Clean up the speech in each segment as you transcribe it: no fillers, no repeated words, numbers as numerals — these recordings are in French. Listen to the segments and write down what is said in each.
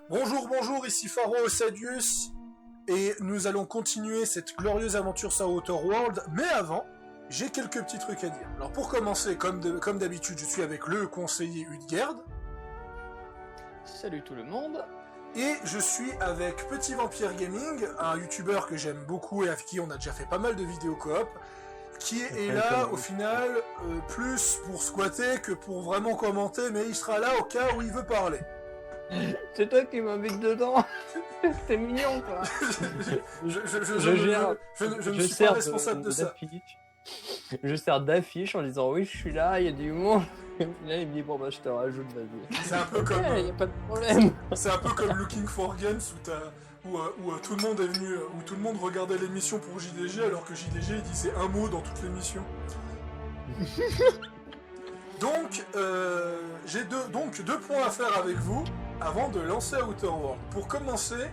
Bonjour, bonjour, ici Pharo Sadius, et nous allons continuer cette glorieuse aventure sur Outer World, mais avant, j'ai quelques petits trucs à dire. Alors pour commencer, comme d'habitude, je suis avec le conseiller Udgerd. Salut tout le monde. Et je suis avec Petit Vampire Gaming, un youtubeur que j'aime beaucoup et avec qui on a déjà fait pas mal de vidéos coop, qui est là au final plus pour squatter que pour vraiment commenter, mais il sera là au cas où il veut parler. C'est toi qui m'invites dedans. T'es mignon quoi. Je ne suis pas responsable de ça. Je sers d'affiche en disant oui je suis là, il y a du monde. Et là il me dit bon bah je te rajoute, vas-y. C'est un peu comme... y a pas de problème. C'est un peu comme Looking for Games où tout le monde est venu, où tout le monde regardait l'émission pour JDG alors que JDG il disait un mot dans toute l'émission. Donc, j'ai deux points à faire avec vous avant de lancer Outer World. Pour commencer,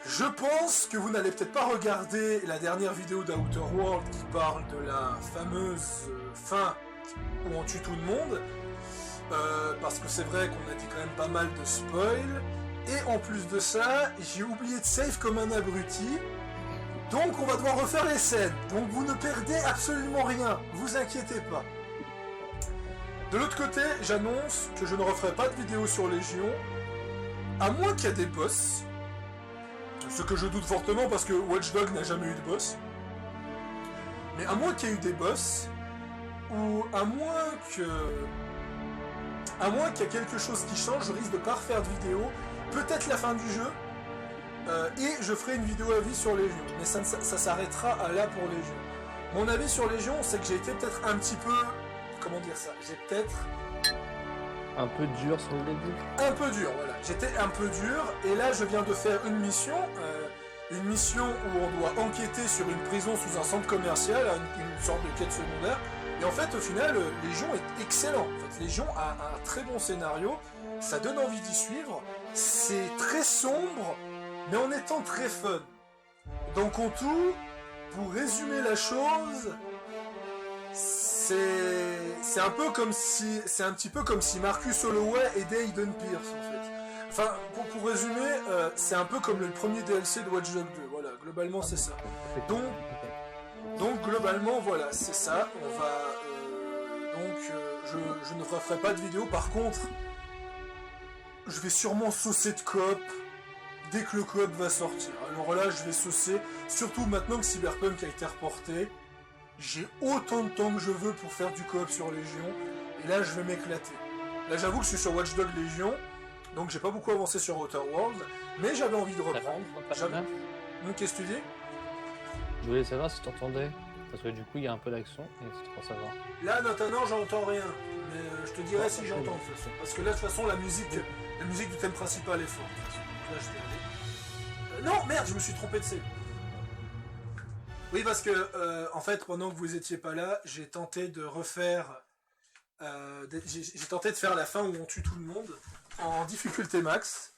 je pense que vous n'allez peut-être pas regarder la dernière vidéo d'Outer World qui parle de la fameuse fin où on tue tout le monde, parce que c'est vrai qu'on a dit quand même pas mal de spoil, et en plus de ça, j'ai oublié de save comme un abruti, donc on va devoir refaire les scènes, donc vous ne perdez absolument rien, vous inquiétez pas. De l'autre côté, j'annonce que je ne referai pas de vidéo sur Légion, à moins qu'il y ait des boss, ce que je doute fortement parce que Watch Dogs n'a jamais eu de boss, mais à moins qu'il y ait eu des boss, ou à moins qu'il y ait quelque chose qui change, je risque de pas refaire de vidéo, peut-être la fin du jeu, et je ferai une vidéo avis sur Légion, mais ça s'arrêtera à là pour Légion. Mon avis sur Légion, c'est que j'ai été peut-être un petit peu... Comment dire ça? J'ai peut-être... Un peu dur sur le début. Un peu dur, voilà. J'étais un peu dur, et là je viens de faire une mission où on doit enquêter sur une prison sous un centre commercial, une sorte de quête secondaire, et en fait au final, Légion est excellent. En fait, Légion a un très bon scénario, ça donne envie d'y suivre, c'est très sombre, mais en étant très fun. Donc en tout, pour résumer la chose... C'est un petit peu comme si Marcus Holloway aidait Aiden Pierce en fait. Enfin, pour résumer, c'est un peu comme le premier DLC de Watch Dogs 2. Voilà, globalement c'est ça. Donc globalement voilà, c'est ça. On va je ne referai pas de vidéo. Par contre, je vais sûrement saucer de coop dès que le coop va sortir. Alors là, je vais saucer, surtout maintenant que Cyberpunk a été reporté. J'ai autant de temps que je veux pour faire du coop sur Légion, et là je vais m'éclater. Là j'avoue que je suis sur Watch Dogs Légion, donc j'ai pas beaucoup avancé sur Outer World, mais j'avais envie de reprendre. Qu'est-ce que tu dis? Je voulais savoir si tu entendais, parce que du coup il y a un peu d'action, et c'est pour savoir. Là maintenant j'entends rien, mais je te dirai si j'entends de toute façon. Parce que là de toute façon la musique du thème principal est forte. Donc là je vais aller... non merde, je me suis trompé de C. Oui, parce que, en fait, pendant que vous étiez pas là, j'ai tenté de refaire... j'ai tenté de faire la fin où on tue tout le monde, en difficulté max.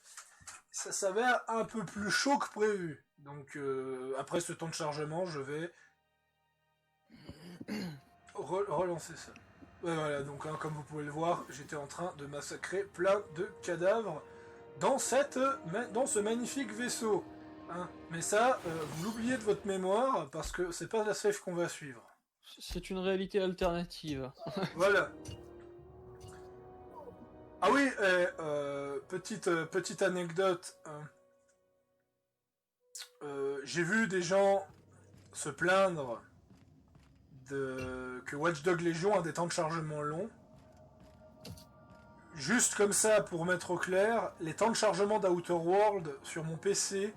Ça s'avère un peu plus chaud que prévu. Donc, après ce temps de chargement, je vais... relancer ça. Ouais, voilà, donc hein, comme vous pouvez le voir, j'étais en train de massacrer plein de cadavres dans ce magnifique vaisseau. Hein. Mais ça, vous l'oubliez de votre mémoire, parce que c'est pas la safe qu'on va suivre. C'est une réalité alternative. Voilà. Ah oui, petite anecdote. J'ai vu des gens se plaindre que Watch Dogs Légion a des temps de chargement longs. Juste comme ça, pour mettre au clair, les temps de chargement d'Outer World sur mon PC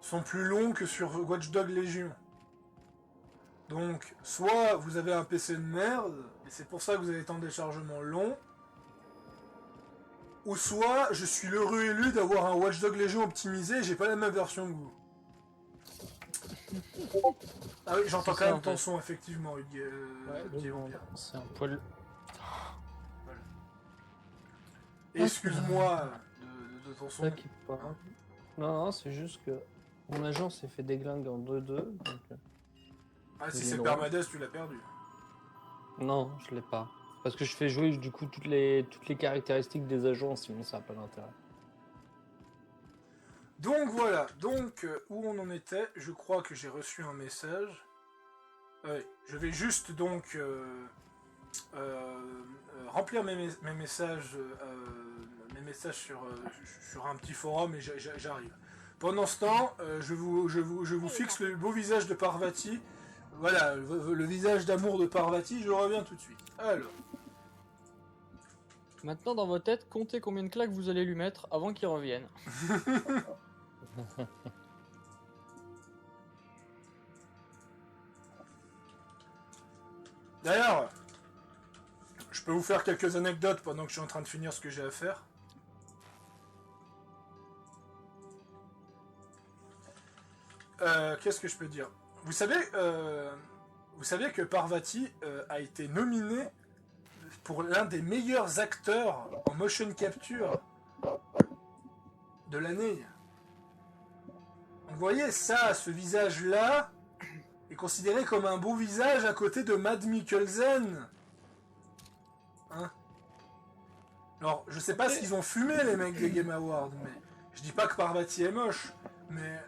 sont plus longs que sur Watch Dogs Légion. Donc, soit vous avez un PC de merde, et c'est pour ça que vous avez des temps de déchargement longs, ou soit je suis l'heureux élu d'avoir un Watch Dogs Légion optimisé et j'ai pas la même version que vous. Ah oui, j'entends quand même ton son, effectivement. C'est un poil... Voilà. Excuse-moi de ton son. Non, c'est juste que mon agent s'est fait déglinguer en 2-2. Donc... Ah, si c'est Permades, tu l'as perdu. Non, je l'ai pas. Parce que je fais jouer du coup toutes les caractéristiques des agents, sinon ça n'a pas d'intérêt. Donc voilà, donc où on en était, je crois que j'ai reçu un message. Ouais, je vais juste donc remplir mes messages, sur un petit forum et j'arrive. Pendant ce temps, je vous fixe le beau visage de Parvati. Voilà, le visage d'amour de Parvati, je reviens tout de suite. Alors, Maintenant, dans votre tête, comptez combien de claques vous allez lui mettre avant qu'il revienne. d'ailleurs, je peux vous faire quelques anecdotes pendant que je suis en train de finir ce que j'ai à faire. Qu'est-ce que je peux dire? Vous savez que Parvati a été nominé pour l'un des meilleurs acteurs en motion capture de l'année. Vous voyez ça, ce visage-là est considéré comme un beau visage à côté de Mads Mikkelsen. Hein? Alors, je sais pas ce qu'ils ont fumé les mecs des Game Awards, mais je dis pas que Parvati est moche, mais...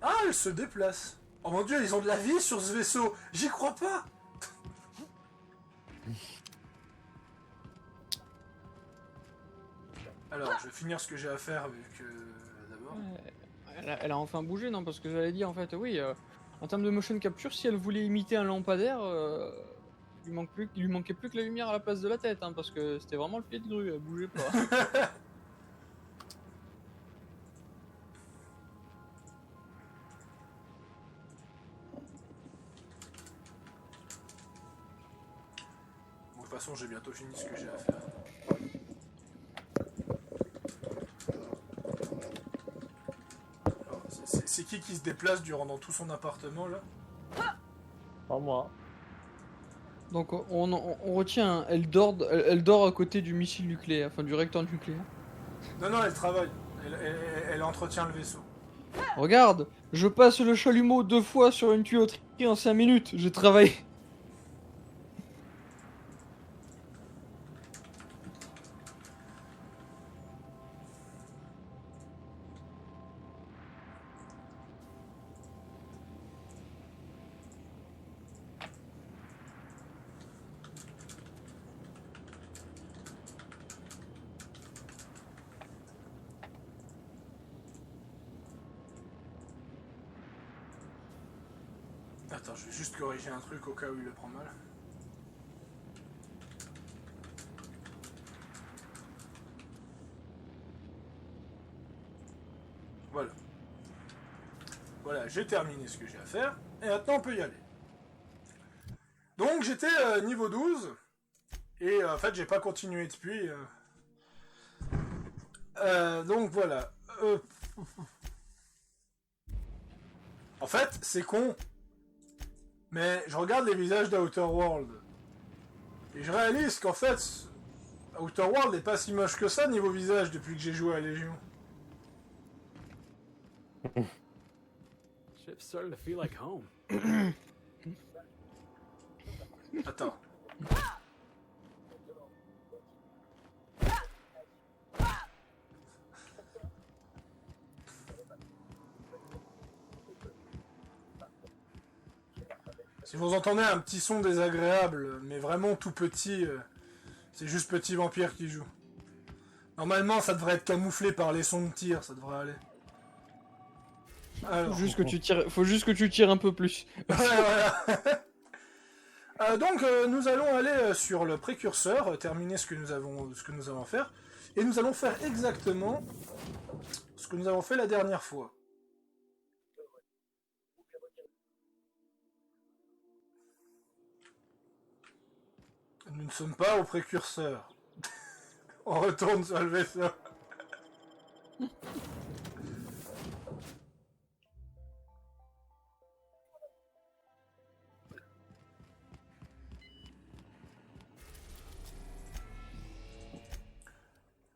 Ah, elle se déplace. Oh mon dieu, ils ont de la vie sur ce vaisseau. J'y crois pas. Alors, je vais finir ce que j'ai à faire vu que... D'abord... Elle a enfin bougé, non? Parce que j'allais dire, en fait, oui, en termes de motion capture, si elle voulait imiter un lampadaire, il lui manquait plus que la lumière à la place de la tête, hein, parce que c'était vraiment le pied de grue, elle bougeait pas. Bon, de toute façon, j'ai bientôt fini ce que j'ai à faire. Alors, c'est qui se déplace dans tout son appartement, là? Pas moi. Donc on retient, elle dort à côté du missile nucléaire, enfin du réacteur nucléaire. Non, elle travaille. Elle entretient le vaisseau. Regarde, je passe le chalumeau 2 fois sur une tuyauterie en 5 minutes, j'ai travaillé. Attends, je vais juste corriger un truc au cas où il le prend mal. Voilà. Voilà, j'ai terminé ce que j'ai à faire. Et maintenant, on peut y aller. Donc, j'étais niveau 12. Et en fait, j'ai pas continué depuis. Donc, voilà. En fait, c'est con. Mais je regarde les visages d'Outer World. Et je réalise qu'en fait, Outer World n'est pas si moche que ça niveau visage depuis que j'ai joué à Légion. Ship's starting to feel like home. Attends. Si vous entendez un petit son désagréable, mais vraiment tout petit, c'est juste Petit Vampire qui joue. Normalement, ça devrait être camouflé par les sons de tir, ça devrait aller. Alors. Faut juste que tu tires un peu plus. Ouais, voilà. Donc, nous allons aller sur le précurseur, terminer ce que nous avons à faire, et nous allons faire exactement ce que nous avons fait la dernière fois. Nous ne sommes pas au précurseur. On retourne sur le vaisseau.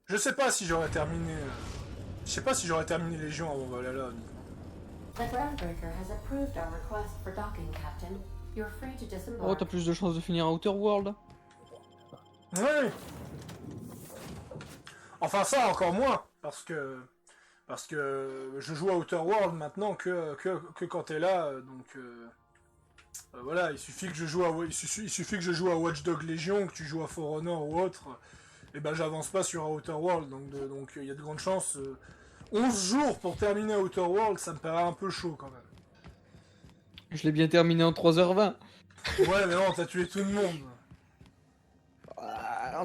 Je sais pas si j'aurais terminé. Je sais pas si j'aurais terminé Légion avant Valhalla. The groundbreaker has approved our request for docking, Captain. You're free to disembark. Oh, t'as plus de chances de finir à Outer World. Ouais. Enfin ça encore moins, parce que je joue à Outer World maintenant que quand t'es là, donc voilà, il suffit que je joue à Watch Dogs Legion, que tu joues à For Honor ou autre, et ben j'avance pas sur Outer World, donc il y a de grandes chances. 11 jours pour terminer Outer World, ça me paraît un peu chaud quand même. Je l'ai bien terminé en 3h20. Ouais, mais non, t'as tué tout le monde.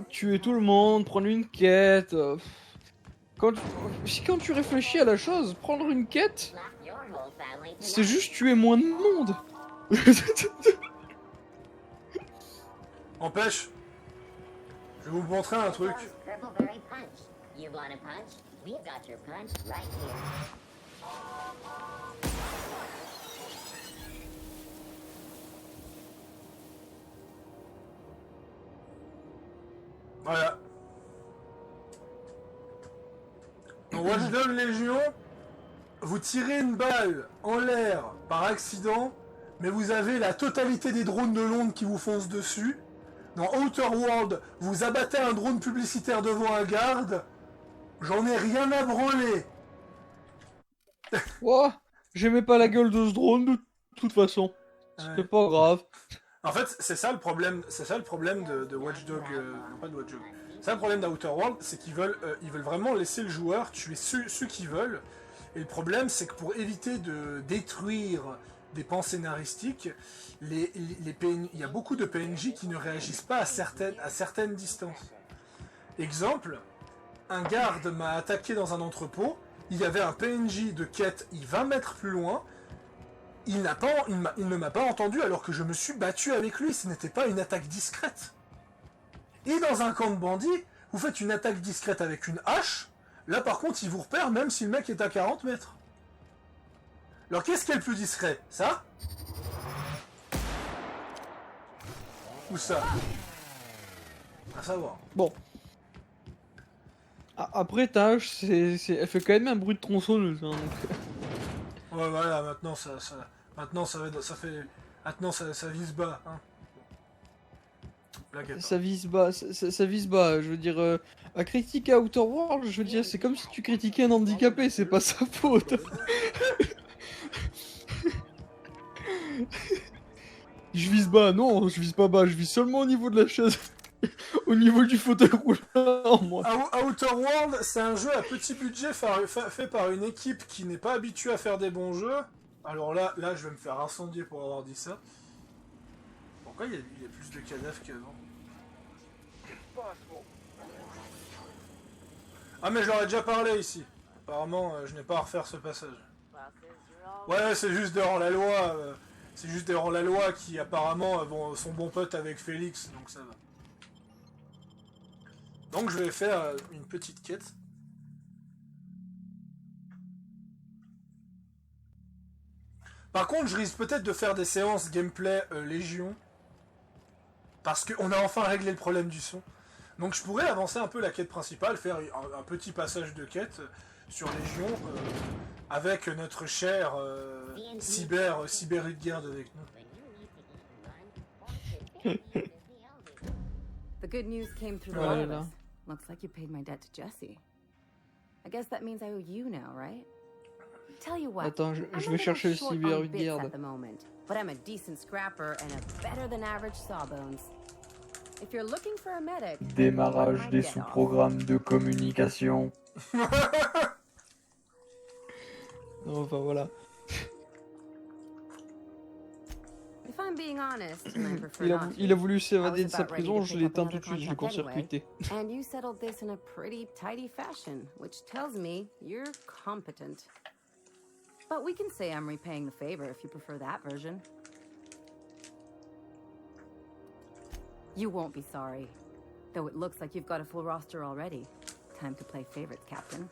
Tuer tout le monde, prendre une quête. Quand tu réfléchis à la chose, prendre une quête, c'est juste tuer moins de monde. Empêche, je vais vous montrer un truc. Voilà. Dans Watch Dogs Legion, vous tirez une balle en l'air par accident, mais vous avez la totalité des drones de Londres qui vous foncent dessus. Dans Outer World, vous abattez un drone publicitaire devant un garde. J'en ai rien à branler. Oh, j'aimais pas la gueule de ce drone de toute façon. C'est pas grave. En fait, c'est ça le problème de Watch Dogs, non pas de Watch Dogs. C'est ça le problème d'Outer World, c'est qu'ils veulent vraiment laisser le joueur tuer ceux qu'ils veulent. Et le problème, c'est que pour éviter de détruire des pans scénaristiques, il y a beaucoup de PNJ qui ne réagissent pas à certaines distances. Exemple, un garde m'a attaqué dans un entrepôt, il y avait un PNJ de quête 20 mètres plus loin, il ne m'a pas entendu alors que je me suis battu avec lui, ce n'était pas une attaque discrète. Et dans un camp de bandits, vous faites une attaque discrète avec une hache, là par contre il vous repère même si le mec est à 40 mètres. Alors qu'est-ce qui est le plus discret? Ça? Ou ça? À savoir. Bon. Après, ta hache, elle fait quand même un bruit de tronçonneuse. Hein, donc... Ouais, voilà, maintenant ça vise bas, hein. Ça vise bas, ça vise bas. Je veux dire, à critiquer Outer World, je veux dire, c'est comme si tu critiquais un handicapé, c'est pas sa faute. Je vise bas, non, je vise pas bas, je vise seulement au niveau de la chaise. Au niveau du fauteuil roulant, moi. Outer World, c'est un jeu à petit budget fait par une équipe qui n'est pas habituée à faire des bons jeux. Alors là, je vais me faire incendier pour avoir dit ça. Pourquoi il y a plus de cadavres qu'avant? Ah mais j'aurais déjà parlé ici. Apparemment, je n'ai pas à refaire ce passage. Ouais, c'est juste derrière la loi. C'est juste derrière la loi qui apparemment sont bons potes avec Félix, donc ça va. Donc je vais faire une petite quête. Par contre, je risque peut-être de faire des séances gameplay Légion. Parce qu'on a enfin réglé le problème du son. Donc je pourrais avancer un peu la quête principale, faire un petit passage de quête sur Légion avec notre cher Cyber Hildegard avec nous. The good news came through Oh all là of là. us. Looks like you paid my debt to Jesse. I guess that means I owe you now, right? Tell you what. Attends, je I'm a vais little chercher le short Cyber on bits Hildegard. at the moment, but I'm a decent scrapper and a better than average sawbones. If you're looking for a medic, Démarrage des get off. sous-programmes de communication. Enfin voilà. If I'm being honest, and I prefer not Il a to, voulu s'évader I de was sa about ready prison, to je pick l'ai up éteint tout another de suite, je l'ai contract court-circuité. anyway, and you settled this in a pretty tidy fashion, which tells me you're competent. But we can say I'm repaying the favor if you prefer that version. You won't be sorry. Though it looks like you've got a full roster already. Time to play favorites, Captain.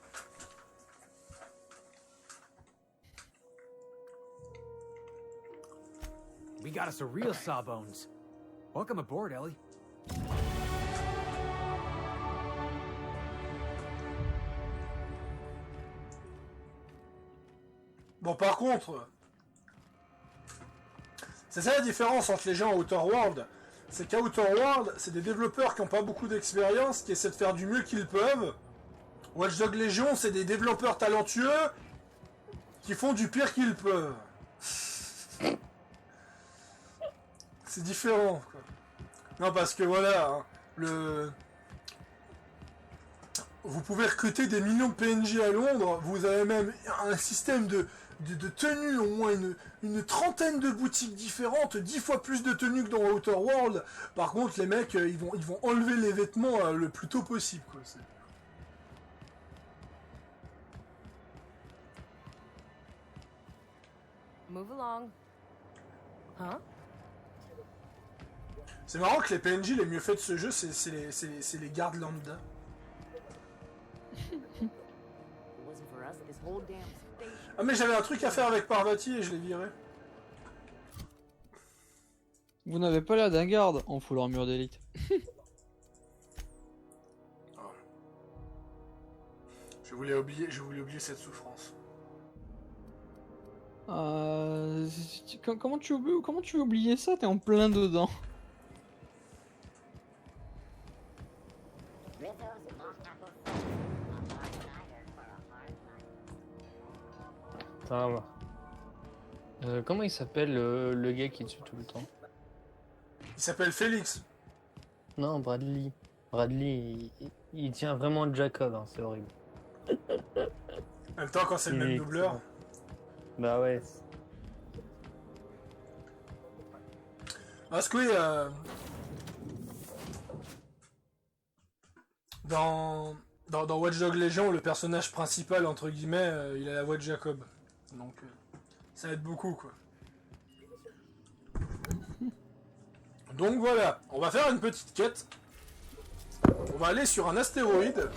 We got us a real sawbones. Welcome aboard, Ellie. Bon, par contre, c'est ça la différence entre les gens à Outer World. C'est qu'à Outer World, c'est des développeurs qui n'ont pas beaucoup d'expérience, qui essaient de faire du mieux qu'ils peuvent, Watch Dogs Legion, c'est des développeurs talentueux qui font du pire qu'ils peuvent. C'est différent, quoi. Non, parce que voilà, hein, vous pouvez recruter des millions de PNJ à Londres, vous avez même un système de tenues, au moins une trentaine de boutiques différentes, 10 fois plus de tenues que dans Outer World. Par contre, les mecs, ils vont enlever les vêtements le plus tôt possible, quoi. Move along. Huh? C'est marrant que les PNJ les mieux faits de ce jeu, c'est les gardes lambda. Ah mais j'avais un truc à faire avec Parvati et je l'ai viré. Vous n'avez pas l'air d'un garde en full armure d'élite. Je voulais oublier cette souffrance. Comment tu veux oublier ça? T'es en plein dedans. Attends, comment il s'appelle le gars qui tue tout le temps? Il s'appelle Félix. Non, Bradley. Bradley, il tient vraiment Jacob, hein, c'est horrible. En même temps, quand c'est le même doubleur. Bah ouais. Parce que oui, dans Watch Dogs Legion, le personnage principal, entre guillemets, il a la voix de Jacob. Donc, ça aide beaucoup, quoi. Donc voilà, on va faire une petite quête. On va aller sur un astéroïde,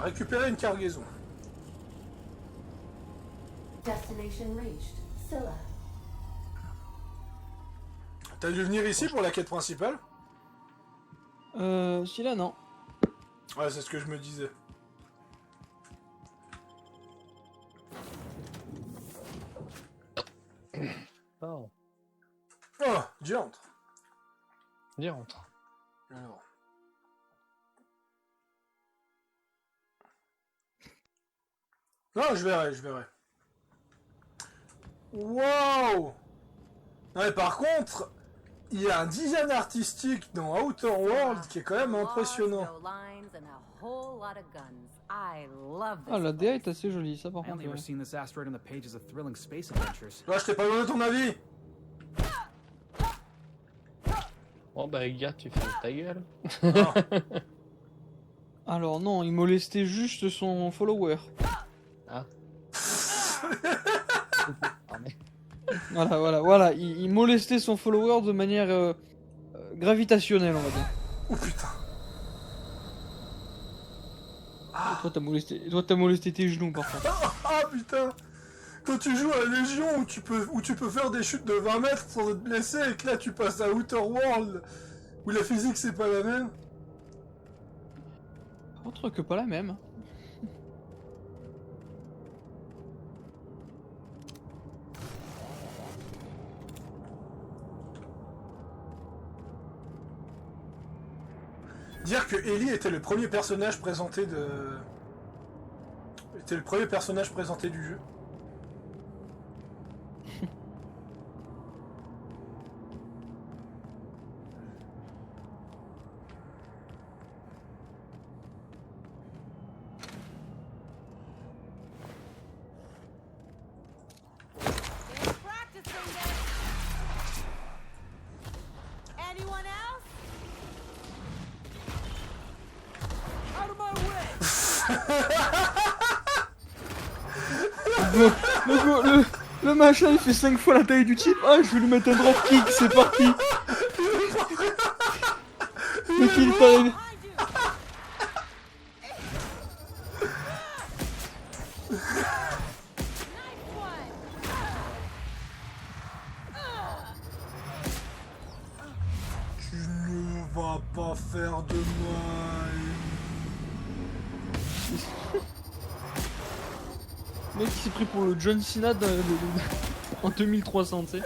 récupérer une cargaison. Destination reached. Scylla. T'as dû venir ici pour la quête principale? Celui-là, non. Ouais, c'est ce que je me disais. Oh, Oh, diantre. viens, entre. Alors. Non, je verrai. Wow! Ouais, par contre, il y a un design artistique dans Outer World qui est quand même impressionnant. Ah, la DA est assez jolie, ça par I only contre. ever seen this asteroid on the pages of thrilling space adventures. Toi, je t'ai pas donné ton avis. Oh bah gars, tu fermes ta gueule. Non. Alors non, il molestait juste son follower. Ah. Ah, mais... Voilà, il molestait son follower de manière gravitationnelle, on va dire. Oh putain. Et toi t'as molesté tes genoux par contre. Ah putain. Quand tu joues à la Légion où tu peux faire des chutes de 20 mètres sans être blessé et que là tu passes à Outer World où la physique c'est pas la même. Autre que pas la même. Dire que Ellie était le premier personnage présenté de... Était le premier personnage présenté du jeu. Le machin il fait 5 fois la taille du type. Ah, je vais lui mettre un dropkick, c'est parti. Le kill est arrivé. Tu ne vas pas faire de mal. Le mec il s'est pris pour le John Cena en 2300, tu sais.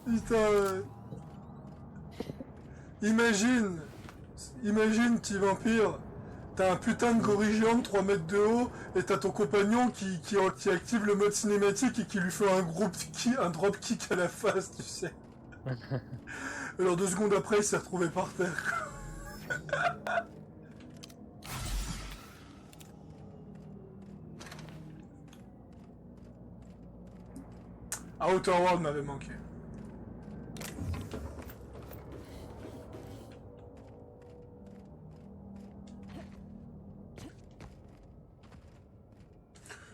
Putain. Imagine, petit vampire, t'as un putain de gorille géant de 3 mètres de haut, et t'as ton compagnon qui active le mode cinématique et qui lui fait un drop kick à la face, tu sais. Alors 2 secondes après, il s'est retrouvé par terre. Outer World m'avait manqué.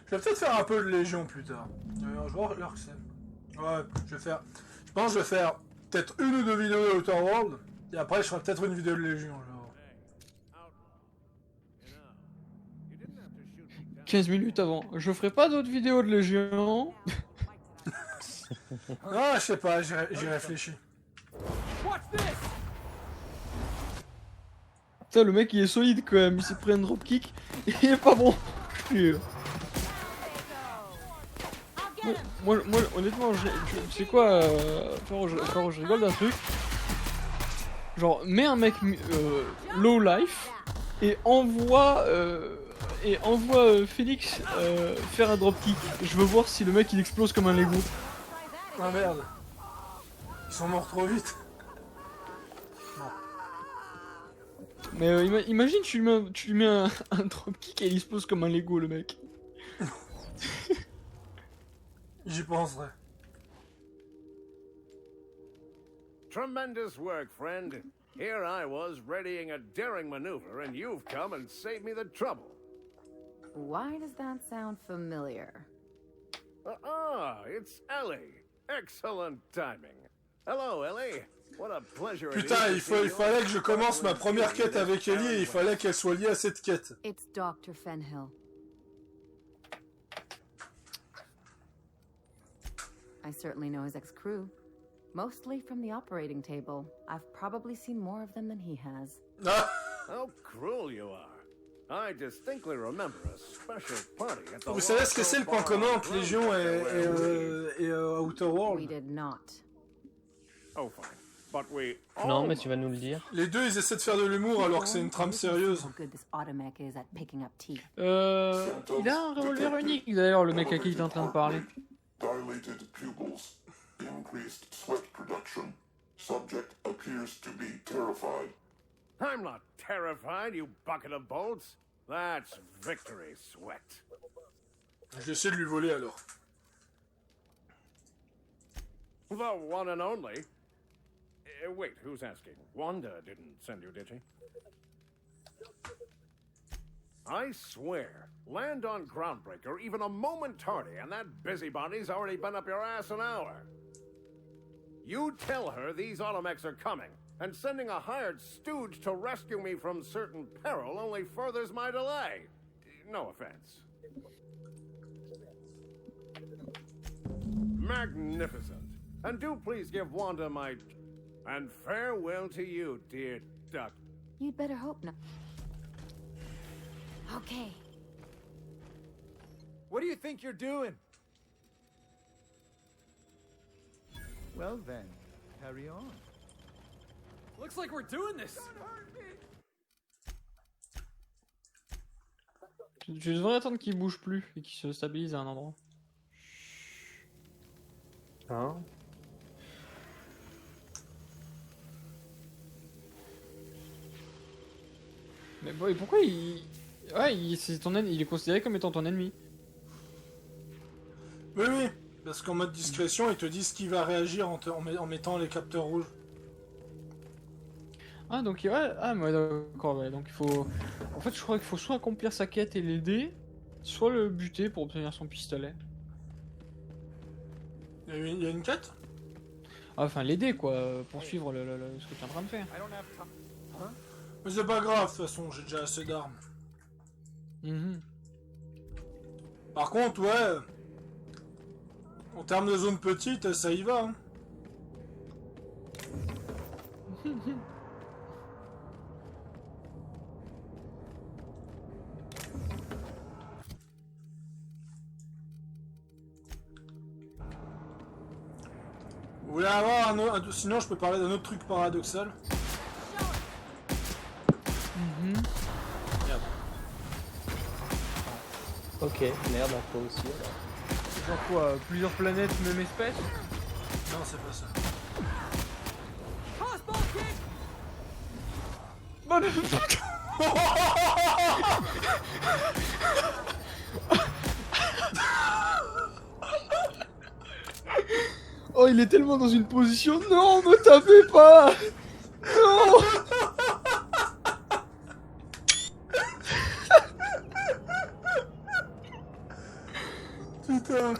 Je vais peut-être faire un peu de Légion plus tard. Je vois l'heure que c'est. Ouais, je pense que je vais faire peut-être 1 ou 2 vidéos de Outer World. Et après, je ferai peut-être une vidéo de Légion. Genre. 15 minutes avant. Je ferai pas d'autres vidéos de Légion. Ah, je sais pas, j'y réfléchis. Putain, le mec il est solide quand même. Il s'est pris un dropkick. Il est pas bon. Moi, honnêtement, tu sais quoi, Faro, je rigole d'un truc. Genre, mets un mec low life et envoie Félix faire un dropkick. Je veux voir si le mec il explose comme un Lego. Ah merde. Ils sont morts trop vite. Mais imagine, tu lui mets un dropkick et il explose comme un Lego, le mec. J'y penserai. Tremendous work, friend. Here I was readying a daring maneuver, and you've come and saved me the trouble. Why does that sound familiar? It's Ellie. Excellent timing. Hello, Ellie. What a pleasure it Putain, is to see il fallait que je commence ma première quête avec Ellie et il fallait qu'elle soit liée à cette quête. It's Dr. Fenhill. I certainly know his ex-crew. Mostly from the operating table. I've probably seen more of them than he has. Ah. How cruel you are. I distinctly remember a special party at the Vous savez ce que c'est le point commun entre Légion et Outer We World? did not. Oh, fine. But we Non, mais tu vas nous le dire. Les deux, ils essaient de faire de l'humour alors que c'est une trame sérieuse. How good this automech is at picking up teeth. Il a un revolver unique d'ailleurs, le mec à qui il est en train de parler. Dilated pupils, increased sweat production. Subject appears to be terrified. I'm not terrified, you bucket of bolts. That's victory sweat. J'essaie de lui voler alors. The one and only. Wait, who's asking? Wanda didn't send you, did she? I swear, land on Groundbreaker even a moment tardy, and that busybody's already been up your ass an hour. You tell her these automechs are coming, and sending a hired stooge to rescue me from certain peril only furthers my delay. No offense. Magnificent. And do please give Wanda my... And farewell to you, dear duck. You'd better hope not. Okay. What do you think you're doing? Well then, carry on. Looks like we're doing this. Tu devrais attendre qu'il bouge plus et qu'il se stabilise à un endroit. Hein? Mais bon, et pourquoi il... Ouais, il est considéré comme étant ton ennemi. Oui, oui. Parce qu'en mode discrétion, ils te disent qu'il va réagir en mettant les capteurs rouges. Ah, donc ouais, ah, ouais, d'accord, ouais, donc il faut... En fait, je crois qu'il faut soit accomplir sa quête et l'aider, soit le buter pour obtenir son pistolet. Il y a une quête? Ah, enfin, l'aider, quoi, poursuivre ce que tu es en train de faire. Mais c'est pas grave, de toute façon, j'ai déjà assez d'armes. Mhm. Par contre, ouais... En termes de zone petite, ça y va, hein. Vous voulez avoir sinon je peux parler d'un autre truc paradoxal. Mhm. Merde. Ok, merde, à toi aussi alors. Genre quoi, plusieurs planètes, même espèce? Non, c'est pas ça. Bah, non. Oh, il est tellement dans une position. Non, me tapez pas! Non! Putain.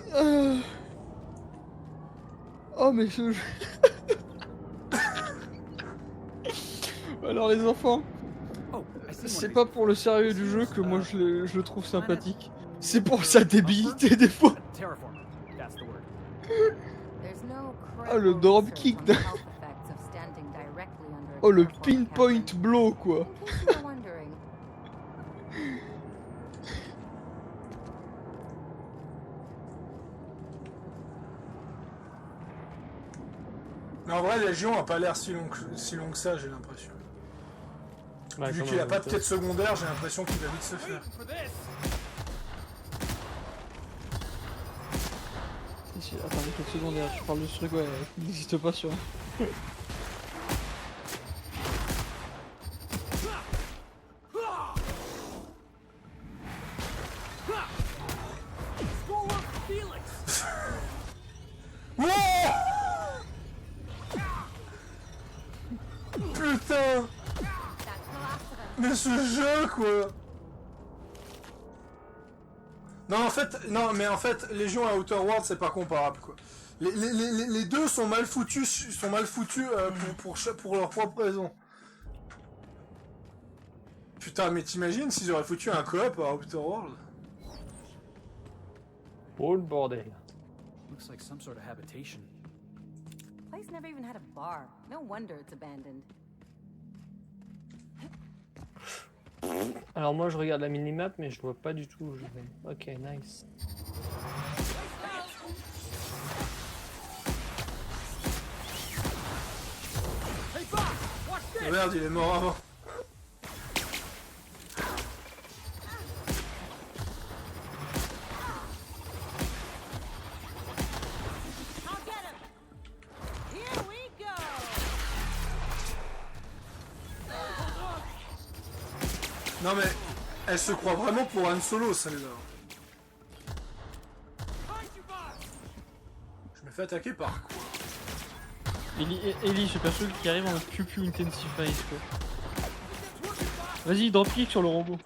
Oh, mais je. Alors, les enfants, c'est pas pour le sérieux du jeu que moi je le trouve sympathique. C'est pour sa débilité des fois. Terraform. That's the word. There's no Ah, le credible drop research kick on the d'un- health effects of standing directly under a Oh, le terraform pinpoint captain. blow quoi. In case you were wondering. Mais en vrai, Légion a pas l'air si long que ça, j'ai l'impression. Ouais, Vu quand qu'il a même, pas de toi. quête secondaire, j'ai l'impression qu'il va vite se faire. Attends, une quête secondaire, je parle de ce truc, ouais, qui n'existe pas sur. Putain! Mais ce jeu, quoi! Non, mais en fait, Légion à Outer World, c'est pas comparable, quoi. Les deux sont mal foutus, pour leur propre raison. Putain, mais t'imagines s'ils auraient foutu un coop à Outer World? Oh le bordel. Looks like some sort of habitation. Place never even had a bar. No wonder it's abandoned. Alors moi je regarde la minimap mais je vois pas du tout où je vais. Ok, nice. Oh merde, il est mort avant. Non mais, elle se croit vraiment pour Han Solo, celle-là. Je me fais attaquer par quoi? Ellie, je perçu qui arrive en Pew Intensify, quoi. Vas-y, dropkick sur le robot.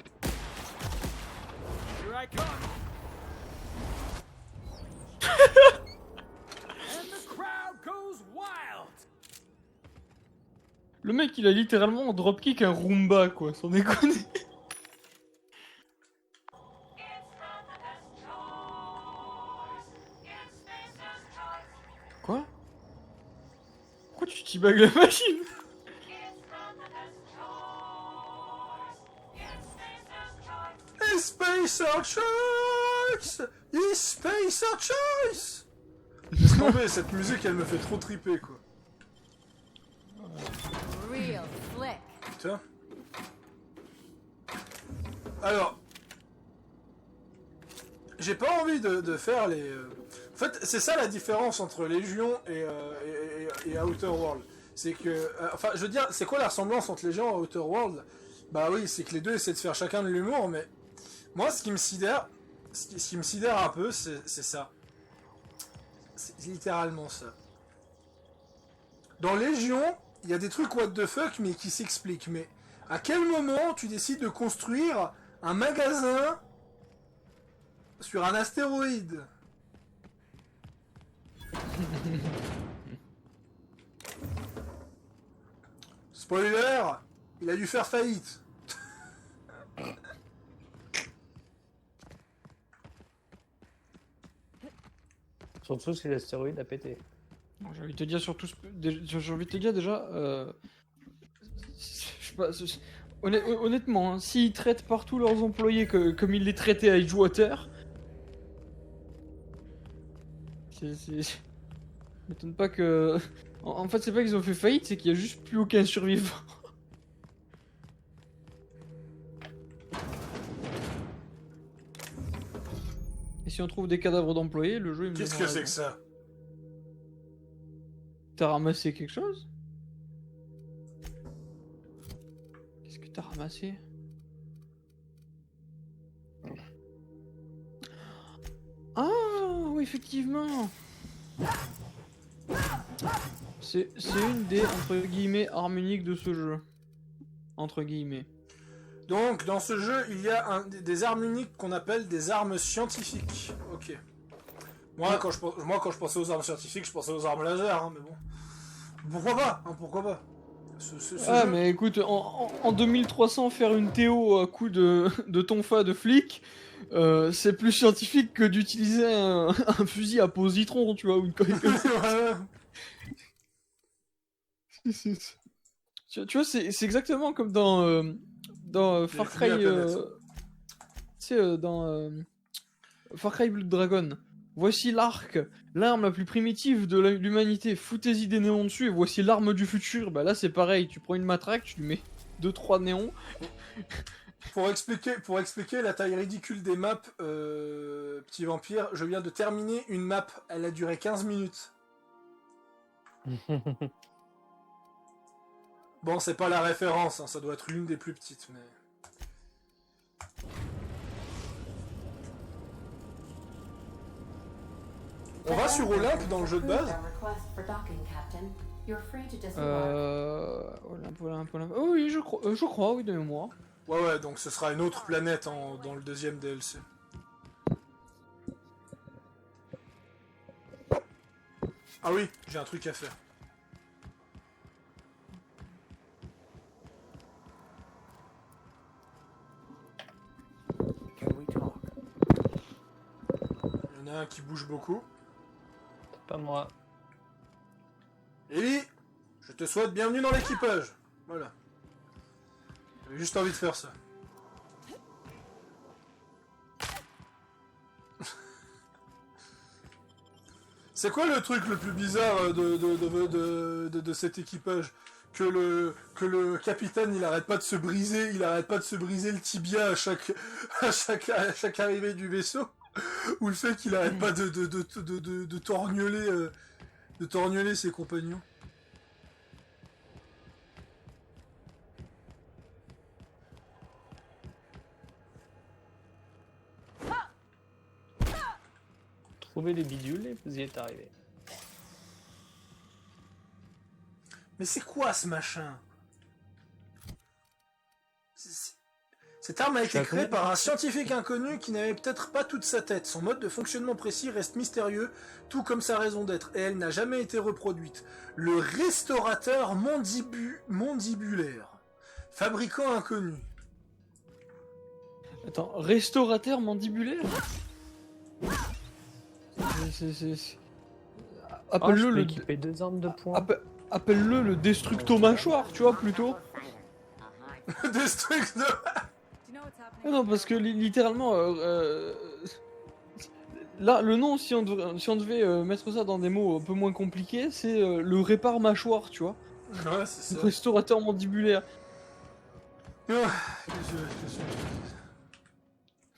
Le mec, il a littéralement en dropkick un Roomba, quoi, sans déconner. Quoi? Pourquoi tu t'y-bagues la machine? It's Spacer Choice! It's Spacer Choice! Laisse tomber, cette musique elle me fait trop triper quoi. Real slick. Putain. Alors. J'ai pas envie de faire les. En fait, c'est ça la différence entre Légion et Outer World. C'est que. Enfin, je veux dire, c'est quoi la ressemblance entre Légion et Outer World? Bah oui, c'est que les deux essaient de faire chacun de l'humour, mais. Moi, ce qui me sidère un peu, c'est ça. C'est littéralement ça. Dans Légion, il y a des trucs what the fuck, mais qui s'expliquent. Mais à quel moment tu décides de construire un magasin sur un astéroïde? Spoiler, il a dû faire faillite. Surtout si l'astéroïde a pété. J'ai envie de te dire surtout, j'ai envie de te dire déjà, je sais pas, honnêtement, hein, s'ils traitent partout leurs employés comme ils les traitaient à Edgewater, c'est m'étonne pas que, en fait c'est pas qu'ils ont fait faillite, c'est qu'il y a juste plus aucun survivant. si on trouve des cadavres d'employés, le jeu il me Qu'est-ce donnera que c'est que raison. ça? T'as ramassé quelque chose? Qu'est-ce que t'as ramassé? Ah oui, effectivement. C'est une des entre guillemets armes uniques de ce jeu. Entre guillemets. Donc, dans ce jeu, il y a des armes uniques qu'on appelle des armes scientifiques. Ok. Moi, quand je pensais aux armes scientifiques, je pensais aux armes laser, hein, mais bon. Pourquoi pas, hein, pourquoi pas. Ce Ah, jeu- mais écoute, en 2300, faire une Théo à coup de tonfa de flic, c'est plus scientifique que d'utiliser un fusil à positron, tu vois, ou une connerie comme ça. Voilà. Tu vois, c'est exactement comme dans Far Cry. fusils à planète. Tu sais, dans Far Cry Blood Dragon. Voici l'arc, l'arme la plus primitive de l'humanité. Foutez-y des néons dessus et voici l'arme du futur. Bah là, c'est pareil. Tu prends une matraque, tu lui mets 2-3 néons. Pour expliquer la taille ridicule des maps, petit vampire, je viens de terminer une map. Elle a duré 15 minutes. Bon, c'est pas la référence, hein, ça doit être l'une des plus petites, mais... On va sur Olympe dans le jeu de base. Olympe. Oh oui, je crois, oui, de mémoire. Ouais, donc ce sera une autre planète dans le deuxième DLC. Ah oui, j'ai un truc à faire. Can we talk? Il y en a un qui bouge beaucoup. Pas moi. Ellie, je te souhaite bienvenue dans l'équipage. Voilà. J'avais juste envie de faire ça. C'est quoi le truc le plus bizarre de cet équipage? Que le capitaine il arrête pas de se briser, le tibia à chaque arrivée du vaisseau, ou le fait qu'il arrête pas de torgnoler ses compagnons. Trouvez les bidules et vous y êtes arrivé. Mais c'est quoi ce machin? Cette arme a été créée par un scientifique inconnu qui n'avait peut-être pas toute sa tête. Son mode de fonctionnement précis reste mystérieux, tout comme sa raison d'être, et elle n'a jamais été reproduite. Le restaurateur mandibulaire. Fabricant inconnu. Attends, restaurateur mandibulaire? Appelle-le je peux le... équiper 2 armes de poing. Appelle-le le destructo-mâchoire, tu vois, plutôt. Destructo. Ah non, parce que littéralement... là, le nom, si on devait mettre ça dans des mots un peu moins compliqués, c'est le répare-mâchoire, tu vois. Ouais, c'est ça. Restaurateur mandibulaire.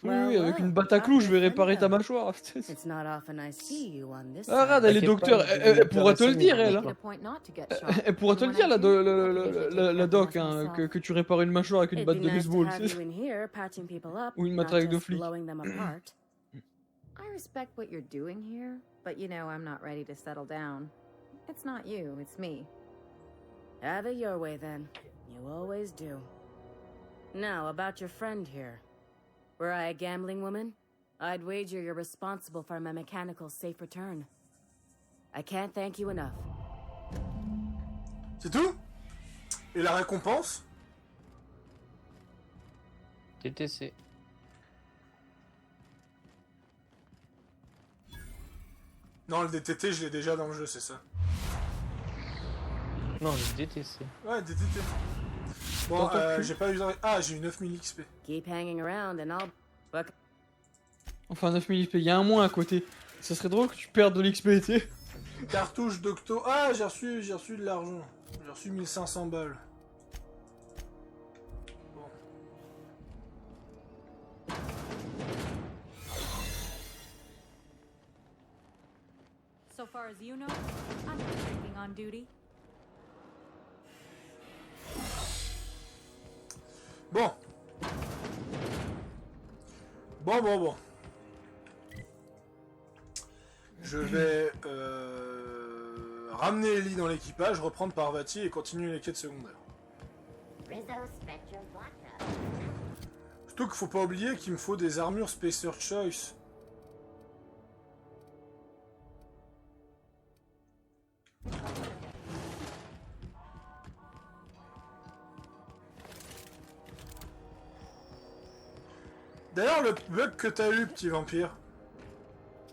Oui, avec une batte à clous, je vais réparer ta mâchoire. It's not often I see you on this Ah, regarde, elle est T'inquiète docteur, pas, elle pourra te le dire, elle. Make it a point not to get shot. Elle pourra te le dire, la doc, hein, que tu répares une mâchoire avec une It'd batte be de nice to baseball. have you in here patching people up, Ou une not matraque de just flic. blowing them apart. I respect what you're doing here, but you know I'm not ready to settle down. It's not you, it's me. Have it your way then. You always do. Now, about your friend here. Were I a gambling woman, I'd wager you're responsible for my mechanical safe return. I can't thank you enough. C'est tout? Et la récompense? TTC. Non, le DTT, je l'ai déjà dans le jeu, c'est ça. Non, le DTC. Ouais, DTT. Bon, j'ai pas eu... Ah, j'ai eu 9000 XP. Keep hanging around and I'll... Look, Enfin, 9000 XP, il y a un moins à côté. Ça serait drôle que tu perdes de l'XP, tu sais. Cartouche d'octo... Ah, j'ai reçu de l'argent. J'ai reçu 1500 balles. Bon. So far as you know, I'm not drinking on duty. Bon. Bon. Je vais ramener Ellie dans l'équipage, reprendre Parvati et continuer les quêtes secondaires. Surtout qu'il faut pas oublier qu'il me faut des armures Spacer Choice. D'ailleurs, le bug que t'as eu, petit vampire,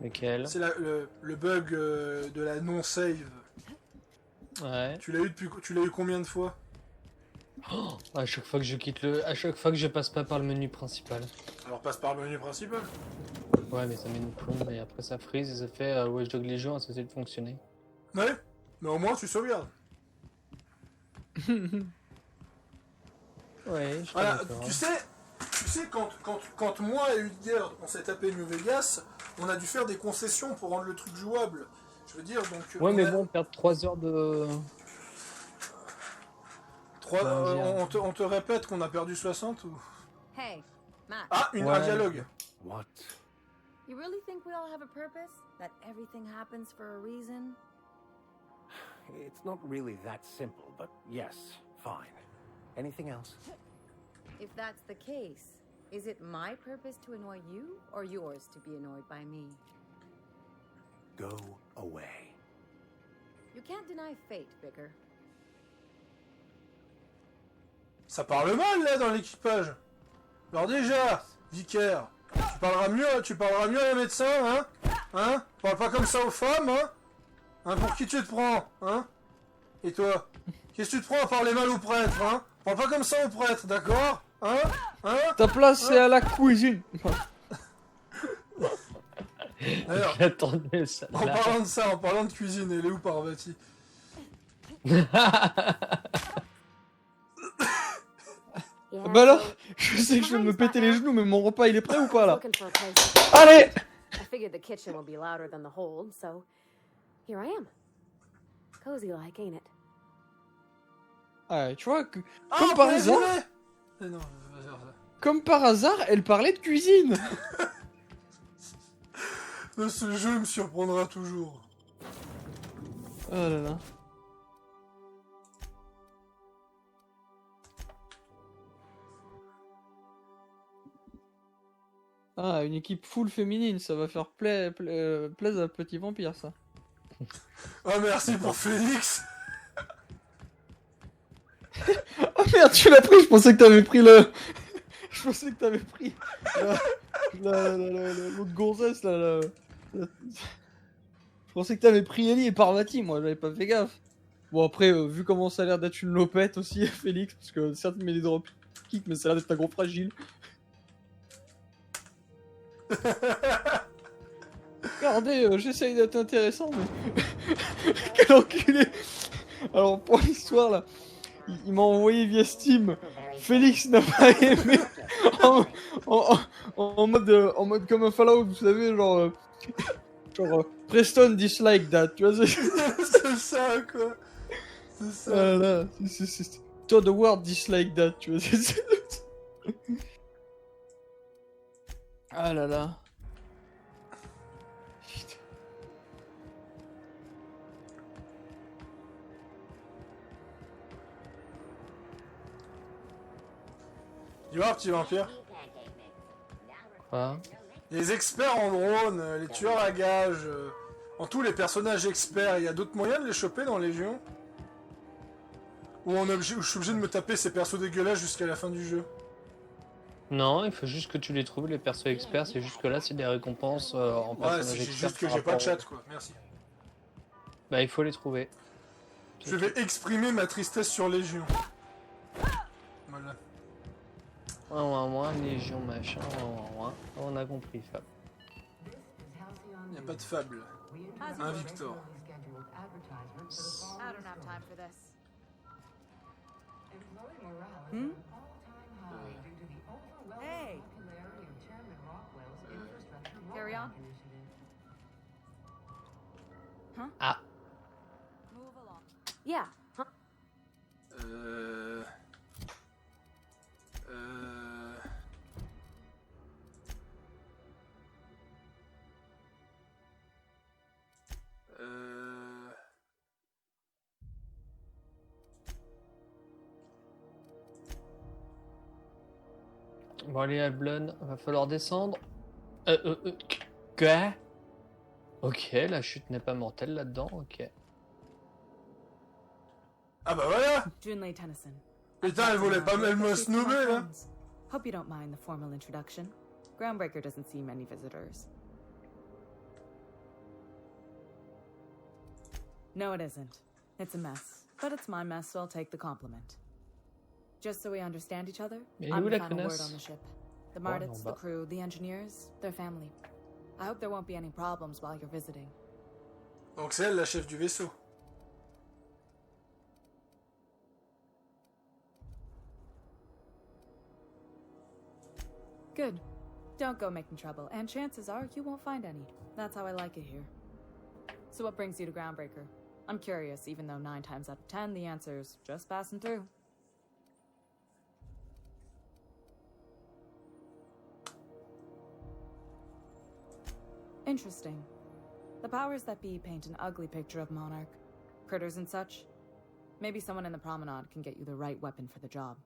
Lequel? c'est le bug de la non-save. Ouais. Tu l'as eu combien de fois? À chaque fois que je quitte à chaque fois que je passe pas par le menu principal. Alors passe par le menu principal. Ouais, mais ça met une plombe et après ça freeze et ça fait Watch Dogs Legion a cessé de fonctionner. Ouais, mais au moins tu sauvegardes. Ouais, je suis Voilà, pas d'accord. tu sais quand moi et Udger on s'est tapé New Vegas, on a dû faire des concessions pour rendre le truc jouable. Je veux dire, donc... Ouais, mais bon, perdre 3 heures de... on te répète qu'on a perdu 60 ou... Hey, Matt. Ah, un Ouais. dialogue. What? You really think we all have a purpose? That everything happens for a reason? It's not really that simple, but yes, fine. Anything else? If that's the case, is it my purpose to annoy you, or yours to be annoyed by me? Go away. You can't deny fate, Vicar. Ça parle mal là dans l'équipage. Alors déjà, Vicaire, tu parleras mieux à un médecin, hein? Hein? Parle pas comme ça aux femmes, hein? Hein, pour qui tu te prends, hein? Et toi? Qu'est-ce que tu te prends à parler mal aux prêtres, hein? Parle pas comme ça aux prêtres, d'accord? Hein? Hein? Ta place, c'est à la cuisine. D'ailleurs, J'attendais ça. en parlant de ça, en parlant de cuisine, elle est où Parvati? Bah alors, je sais que je vais me péter les genoux, mais mon repas il est prêt ou pas là? Allez! I figured the kitchen would be louder than the hold, so here I am. Cozy like, ain't it? Ah, tu vois, Ah, comme on par peut hasard, résumer. Non, vas-y, vas-y. comme par hasard, elle parlait de cuisine. Ce jeu me surprendra toujours. Oh là là. Ah, une équipe full féminine, ça va faire plaisir à Petit Vampire, ça. Oh, merci pour Félix. Oh merde, tu l'as pris, je pensais que t'avais pris le... Je pensais que t'avais pris l'autre gonzesse, là. Je pensais que t'avais pris Ellie et Parvati, moi, j'avais pas fait gaffe. Bon, après, vu comment ça a l'air d'être une lopette aussi, Félix, parce que certes, il met des dropkicks, mais ça a l'air d'être un gros fragile. Regardez, j'essaye d'être intéressant, mais... Quel enculé. Alors, pour l'histoire, là, il m'a envoyé via Steam. Félix n'a pas aimé en mode comme un Fallout, vous savez, genre Preston dislike that, tu vois. C'est ça, quoi. C'est ça. Là, c'est toi the world dislike that, tu vois. Ah là là. Putain. Tu vois, petit vampire? Quoi? Les experts en drone, les tueurs à gages, en tous les personnages experts, il y a d'autres moyens de les choper dans Légion? Ou je suis obligé de me taper ces persos dégueulasses jusqu'à la fin du jeu? Non, il faut juste que tu les trouves, les persos experts. C'est juste que là, c'est des récompenses en Ouais, personnages c'est experts. juste que par j'ai pas de rapport chat, quoi. Merci. Bah, il faut les trouver. Je vais exprimer ma tristesse sur Légion. Voilà. Ouin, Légion, machin, ouin. On a compris, Fab. Y a pas de fable. Un Victor. I don't have time for this. Hey! Carry on. Ah. Move along. Yeah, huh? Euh... Euh... Euh... Bon, allez, Alblon, va falloir descendre. Quoi? Ok, la chute n'est pas mortelle là-dedans, ok. Ah bah voilà. Junlei Tennyson. Putain, elle voulait pas même me snoober, là. Hope you don't mind the formal introduction. Groundbreaker doesn't see many visitors. No, it isn't. It's a mess. But it's my mess, so I'll take the compliment. Just so we understand each other, Mais I'm où the la final word connasse? on the ship. The Oh, non, Mardits, the bah. crew, the engineers, their family. I hope there won't be any problems while you're visiting. Donc c'est elle la chef du vaisseau. Good. Don't go making trouble, and chances are you won't find any. That's how I like it here. So what brings you to Groundbreaker? I'm curious, even though 9 times out of 10 the answer's just passing through. Interesting. The powers that be paint an ugly picture of Monarch. Critters and such. Maybe someone in the promenade can get you the right weapon for the job.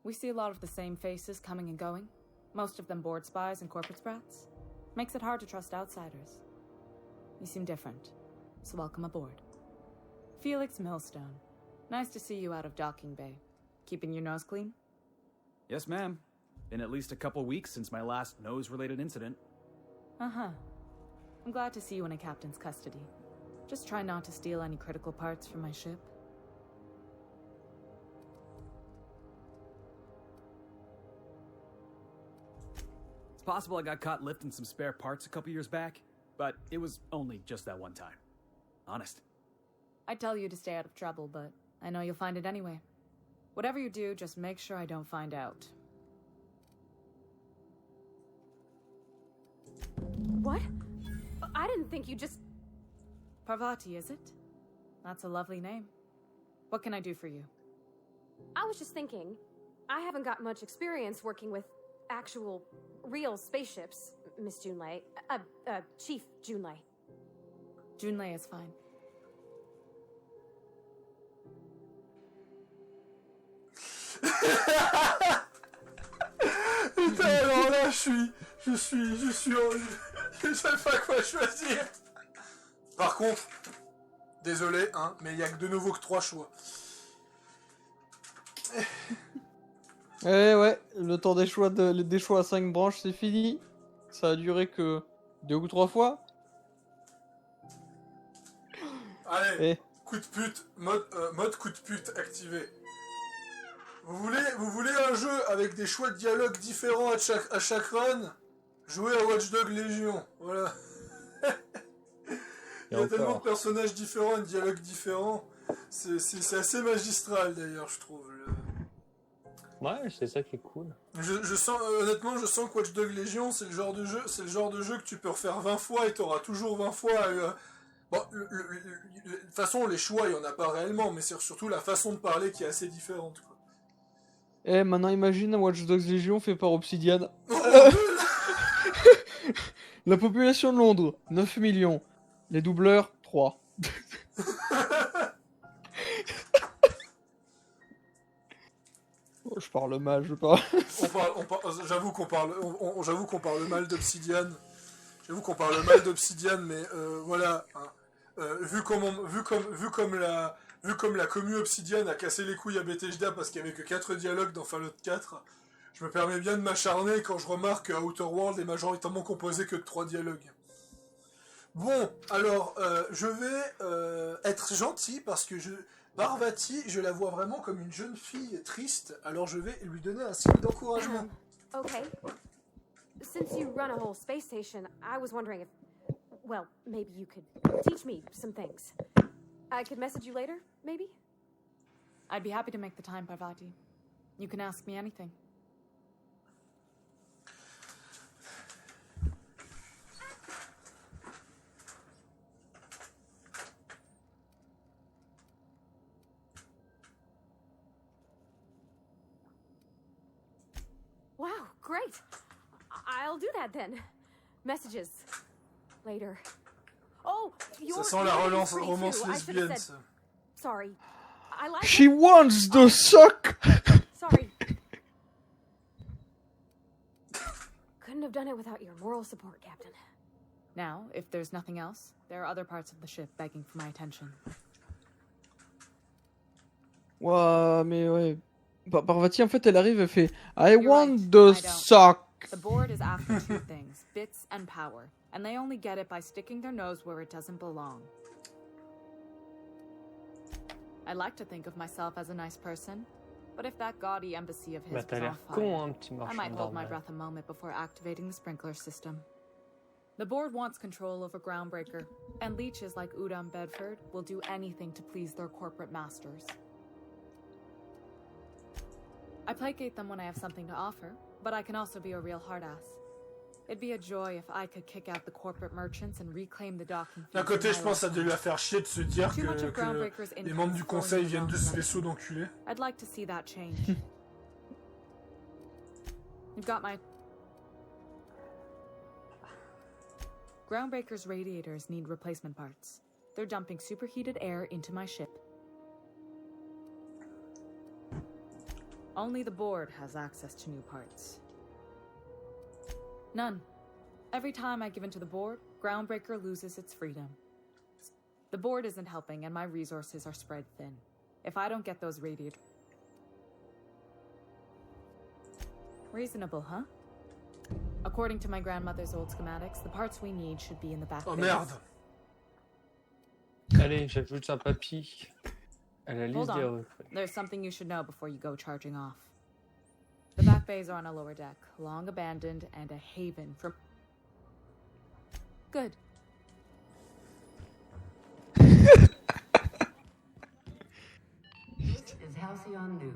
We see a lot of the same faces coming and going. Most of them board spies and corporate sprats. Makes it hard to trust outsiders. You seem different, so welcome aboard. Felix Millstone. Nice to see you out of docking bay. Keeping your nose clean? Yes, ma'am. Been at least a couple weeks since my last nose-related incident. Uh-huh. I'm glad to see you in a captain's custody. Just try not to steal any critical parts from my ship. It's possible I got caught lifting some spare parts a couple years back, but it was only just that one time. Honest. I'd tell you to stay out of trouble, but I know you'll find it anyway. Whatever you do, just make sure I don't find out. What? I didn't think you just... Parvati, is it? That's a lovely name. What can I do for you? I was just thinking, I haven't got much experience working with actual, real spaceships, Miss Junlei. Chief Junlei. Junlei is fine. Putain, alors là, je sais pas quoi choisir. Par contre, désolé, hein, mais il y a que de nouveau que 3 choix. Eh ouais, le temps des choix, des choix à 5 branches, c'est fini. Ça a duré que 2 ou 3 fois. Allez, Eh. coup de pute, mode coup de pute activé. Vous voulez un jeu avec des choix de dialogue différents à chaque run? Jouez à Watch Dogs Legion, voilà. Il y a tellement de personnages différents et de dialogues différents. C'est assez magistral d'ailleurs, je trouve. Ouais, c'est ça qui est cool. Je sens, honnêtement, je sens que Watch Dogs Legion, c'est le genre de jeu que tu peux refaire 20 fois et t'auras toujours 20 fois. Bon, de toute façon, les choix, il y en a pas réellement, mais c'est surtout la façon de parler qui est assez différente, quoi. Eh, maintenant imagine un Watch Dogs Legion fait par Obsidian. La population de Londres, 9 millions. Les doubleurs, 3. Oh, je parle mal, je parle. J'avoue qu'on parle mal d'Obsidian. J'avoue qu'on parle mal d'Obsidian, mais voilà. Hein. Vu comme la commu Obsidian a cassé les couilles à Bethesda parce qu'il n'y avait que 4 dialogues dans Fallout 4, je me permets bien de m'acharner quand je remarque que Outer World est majoritairement composé que de 3 dialogues. Bon, alors, je vais être gentil parce que Parvati, je la vois vraiment comme une jeune fille triste, alors je vais lui donner un signe d'encouragement. Okay. Since you run a whole space station, I was wondering if... Well, maybe you could teach me some things. I could message you later, maybe? I'd be happy to make the time, Parvati. You can ask me anything. right. I'll do that then. Messages. Later. Oh, Ça sent la romance I should lesbienne, have ça. said sorry. I like She it. wants the sock. Sorry. Couldn't have done it without your moral support, Captain. Now, if there's nothing else, there are other parts of the ship begging for my attention. Ouais, mais ouais. Parvati, en fait, elle arrive, elle fait I You're want right, the I don't. sock. The board is after two things, bits and power, and they only get it by sticking their nose where it doesn't belong. I like to think of myself as a nice person, but if that gaudy embassy of his Bah, was t'as on l'air fire, con, hein, petit I marchand might hold my d'armes. breath a moment before activating the sprinkler system. The board wants control over Groundbreaker, and leeches like Udam Bedford will do anything to please their corporate masters. I placate them when I have something to offer, but I can also be a real hard-ass. It'd be a joy if I could kick out the corporate merchants and reclaim the docking D'un fees côté, in je my pense que ça lifetime. devait la faire chier de se dire Too much of que Groundbreaker's les membres du influence conseil flowing viennent de around ce them. vaisseau d'enculés. I'd like to see that change. You've got my... Groundbreaker's radiators need replacement parts. They're dumping superheated air into my ship. Only the board has access to new parts. None. Every time I give in to the board, Groundbreaker loses its freedom. The board isn't helping and my resources are spread thin. If I don't get those radiators... Reasonable, huh? According to my grandmother's old schematics, the parts we need should be in the back Oh bins. merde. Allez, j'ajoute un papy à la liste Hold des on. recrues. There's something you should know before you go charging off. The back bays are on a lower deck, long abandoned and a haven for... Good. This is Halcyon News.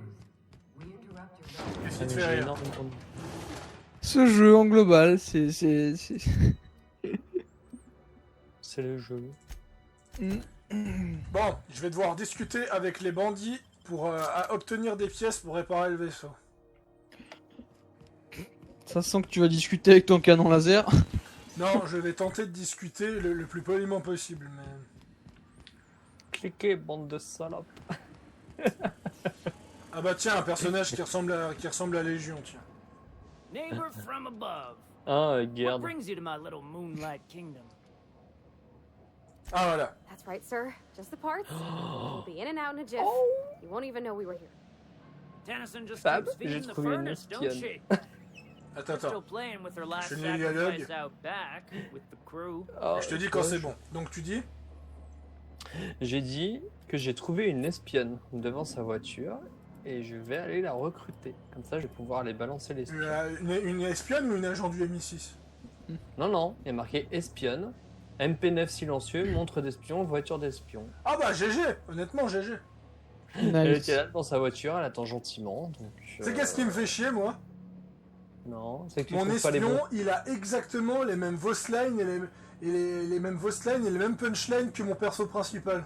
We interrupt your... Qu'est-ce Ah, qui te mais fait j'ai rire? énormément de- Ce jeu en global, c'est... C'est le jeu. Bon, je vais devoir discuter avec les bandits pour obtenir des pièces pour réparer le vaisseau. Ça sent que tu vas discuter avec ton canon laser. Non, je vais tenter de discuter le plus poliment possible, mais... Cliquez, bande de salopes. Ah bah tiens, un personnage qui ressemble à Légion, tiens. Neighbor from above. Ah, What garde. brings you to my little moonlight kingdom? Ah voilà. That's right, sir. Just the parts. We'll be in and out in a jiff. Oh. You won't even know we were here. Tennyson just Fab, keeps feeding j'ai the trouvé une furnace, don't espionne. she? Attends, Still attends. playing with her last Je finis le dialogue. sacrifice out back with the crew. Oh, Je te dis quand c'est bon. Donc tu dis? J'ai dit que j'ai trouvé une espionne devant sa voiture et je vais aller la recruter. Comme ça, je vais pouvoir aller balancer les espions. Une espionne ou une agent du MI6? Non, non, il y a marqué espionne, MP9 silencieux, montre d'espion, voiture d'espion. Ah bah GG. Honnêtement GG. Elle était là dans sa voiture, elle attend gentiment. Donc, C'est qu'est-ce qui me fait chier, moi? Non, c'est que tu Mon trouves pas les bons. espion, il a exactement les mêmes voice lines et les mêmes voice lines et les mêmes punchlines que mon perso principal.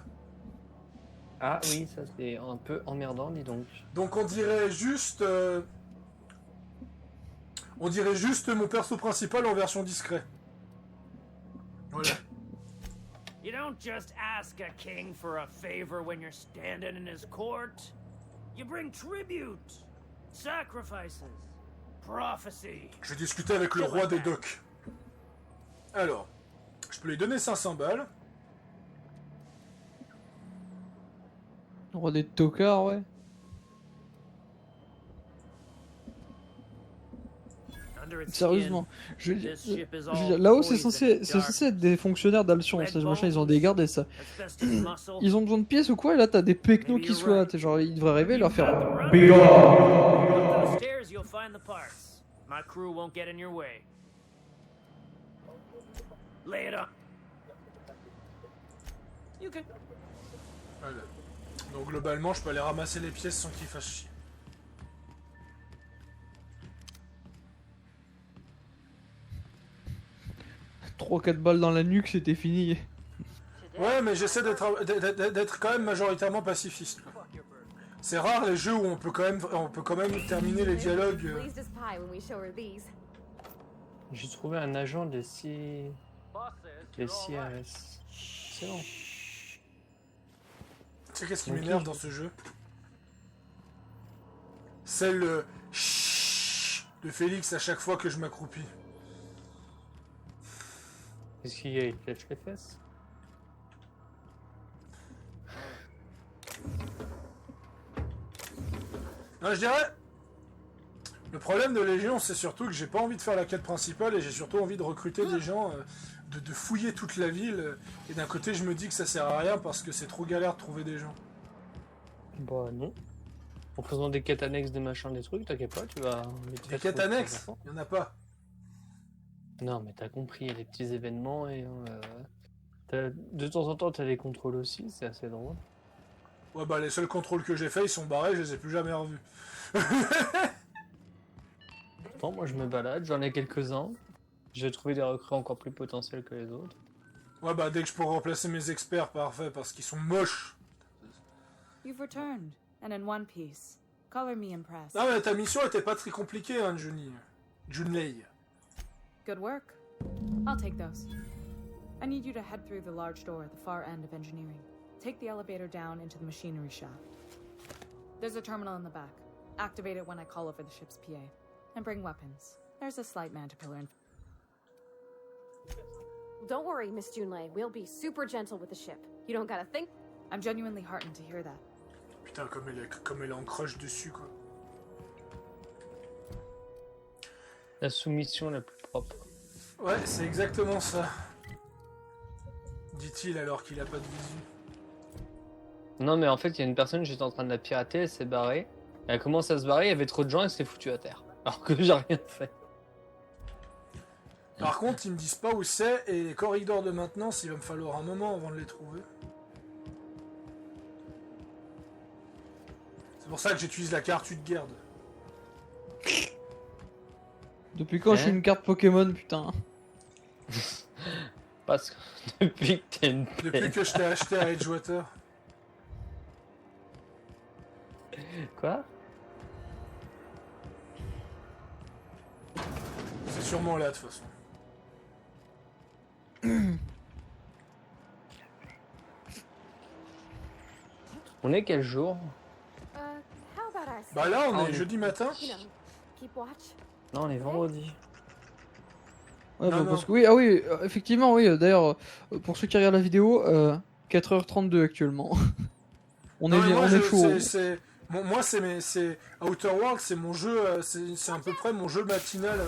Ah oui, ça c'est un peu emmerdant, dis donc. Donc on dirait juste mon perso principal en version discret. Voilà. You don't just ask a king for a favor when you're standing in his court. You bring tribute, sacrifices, prophecy. Je vais discuter avec le roi des docks. Alors, je peux lui donner 500 balles. Le roi des tocards, ouais. Under its Sérieusement, skin, this ship is je veux all dire, là-haut c'est poison censé, and c'est censé être des fonctionnaires d'Alcyon, ces machins, ils ont des gardes et ça. asbestos muscle. Ils ont besoin de pièces ou quoi? Et là t'as des pecnos qui sont là, t'es genre ils devraient arriver et leur faire Up Bigard. those stairs, you'll find the parts. My crew won't get in your way. Lay it up. You can. Voilà. Donc globalement, je peux aller ramasser les pièces sans qu'il fasse chier. Trois 4 balles dans la nuque, c'était fini. Ouais, mais j'essaie d'être quand même majoritairement pacifiste, quoi. C'est rare les jeux où on peut quand même terminer les dialogues. Pleased as pie when we show her these. J'ai trouvé un agent des CRS. C'est bon. Tu sais qu'est-ce qui Ok. m'énerve dans ce jeu? C'est le chut de Félix à chaque fois que je m'accroupis. Qu'est-ce qu'il y a? Il lèche les fesses? Non, je dirais... Le problème de Légion, c'est surtout que j'ai pas envie de faire la quête principale et j'ai surtout envie de recruter des gens, de fouiller toute la ville. Et d'un côté, je me dis que ça sert à rien parce que c'est trop galère de trouver des gens. Bah non. En faisant des quêtes annexes, des machins, des trucs, t'inquiète pas, tu vas... Des quêtes annexes, il y en a pas. Non, mais t'as compris, il y a des petits événements et... de temps en temps, t'as des contrôles aussi, c'est assez drôle. Ouais, bah les seuls contrôles que j'ai faits, ils sont barrés, je les ai plus jamais revus. Pourtant, moi je me balade, j'en ai quelques-uns. J'ai trouvé des recrues encore plus potentiels que les autres. Ouais, bah dès que je pourrai remplacer mes experts, parfait, parce qu'ils sont moches. You've returned, and in one piece. Color me impressed. Ah mais ta mission était pas très compliquée, hein, Junlei. Good work. I'll take those. I need you to head through the large door at the far end of engineering. Take the elevator down into the machinery shaft. There's a terminal in the back. Activate it when I call over the ship's PA. And bring weapons. There's a slight manticore in... Don't worry, Miss Junlei. We'll be super gentle with the ship. You don't gotta think. I'm genuinely heartened to hear that. Putain, comme elle en croche dessus, quoi. La soumission la plus propre. Ouais, c'est exactement ça. Dit-il alors qu'il a pas de visu. Non, mais en fait, il y a une personne, j'étais en train de la pirater, elle s'est barrée. Elle commence à se barrer, il y avait trop de gens, elle s'est foutue à terre. Alors que j'ai rien fait. Par contre, ils me disent pas où c'est, et les corridors de maintenance, il va me falloir un moment avant de les trouver. C'est pour ça que j'utilise la carte Utgard. Depuis quand je suis une carte Pokémon, putain? Parce que depuis que t'es une Depuis que je t'ai acheté à Edgewater. Quoi? C'est sûrement là, de toute façon. On est quel jour? How about I Bah là, on Ah, est jeudi matin. You know, keep watch. Non, on est vendredi. Ouais, Non, bah, non. parce que oui, ah oui, effectivement, oui. D'ailleurs, pour ceux qui regardent la vidéo, 4h32 actuellement. on Non, mais moi, on est chaud. Moi, c'est Outer Worlds, c'est mon jeu, c'est à peu près mon jeu matinal.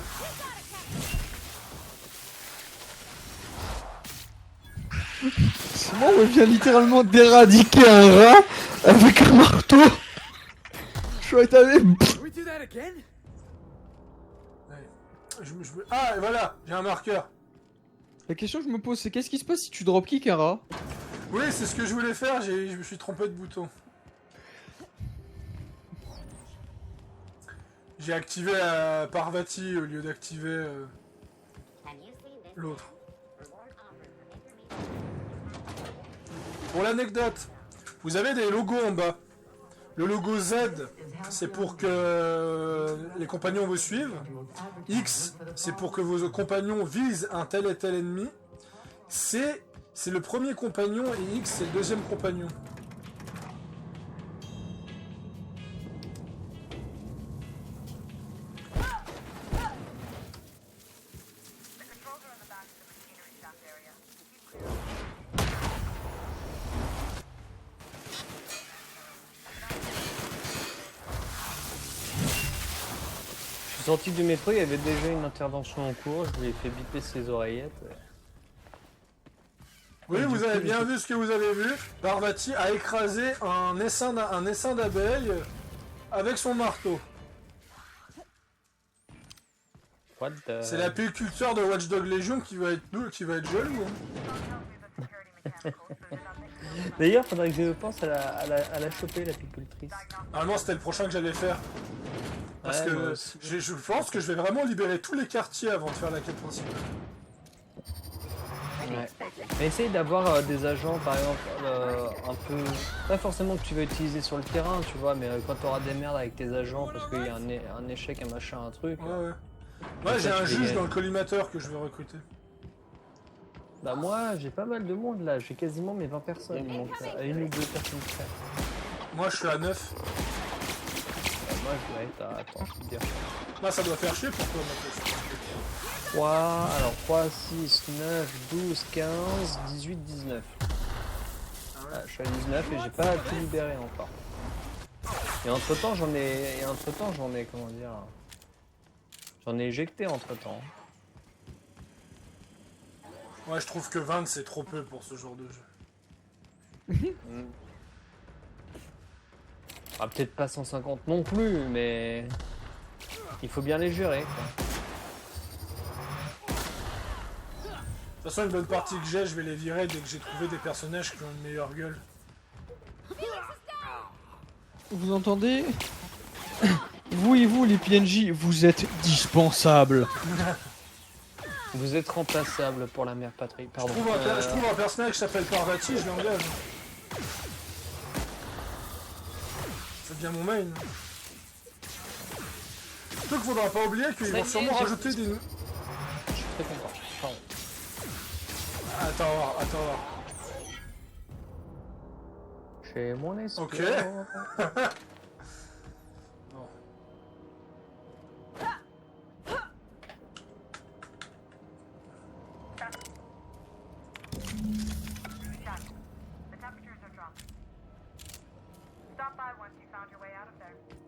Moi, on vient littéralement d'éradiquer un rat avec un marteau. Je suis allé. We do that again? Ah, et voilà, j'ai un marqueur. La question que je me pose, c'est qu'est-ce qui se passe si tu dropkick un rat? Oui, c'est ce que je voulais faire, je me suis trompé de bouton. J'ai activé la Parvati au lieu d'activer l'autre. Pour l'anecdote, vous avez des logos en bas. Le logo Z, c'est pour que les compagnons vous suivent. X, c'est pour que vos compagnons visent un tel et tel ennemi. C, c'est le premier compagnon et X, c'est le deuxième compagnon. Je suis sorti du métro, il y avait déjà une intervention en cours, je lui ai fait biper ses oreillettes. Oui, Et vous du avez coup, bien vu ce que vous avez vu. Parvati a écrasé un essaim d'abeille avec son marteau. What the... C'est l'apiculteur de Watch Dogs Legion qui va être jaloux. Hein. D'ailleurs, faudrait que je pense à la choper, l'apicultrice. Normalement, c'était le prochain que j'allais faire. Parce Ouais, moi que aussi. je pense que je vais vraiment libérer tous les quartiers avant de faire la quête principale. Ouais. Mais essaye d'avoir des agents, par exemple, un peu... Pas forcément que tu vas utiliser sur le terrain, tu vois, mais quand tu auras des merdes avec tes agents, parce qu'il y a un échec, un machin, un truc... Ouais, ouais. Ouais, j'ai un juge dans le collimateur que je vais recruter. Bah moi, j'ai pas mal de monde, là. J'ai quasiment mes 20 personnes, donc à une ou deux personnes près. Moi, je suis à 9. Moi, je dois être à... Attends, je peux dire. Là, ça doit faire chier pour toi, maintenant. 3, alors 3, 6, 9, 12, 15, 18, 19. Ah, je suis à 19 et j'ai pas tout libéré encore. Et entre temps j'en ai, comment dire, j'en ai éjecté entre temps. Ouais, je trouve que 20 c'est trop peu pour ce genre de jeu. Ah, peut-être pas 150 non plus, mais il faut bien les gérer, quoi. De toute façon, une bonne partie que j'ai, je vais les virer dès que j'ai trouvé des personnages qui ont une meilleure gueule. Vous entendez? Vous et vous, les PNJ, vous êtes dispensables. Vous êtes remplaçable pour la mère patrie, pardon. Je trouve un personnage qui s'appelle Parvati, je l'engage. C'est bien mon main. Surtout qu'il faudra pas oublier qu'ils vont sûrement rajouter des... Je suis très content, pardon. Attends voir. J'ai mon espion. Ok. Bon.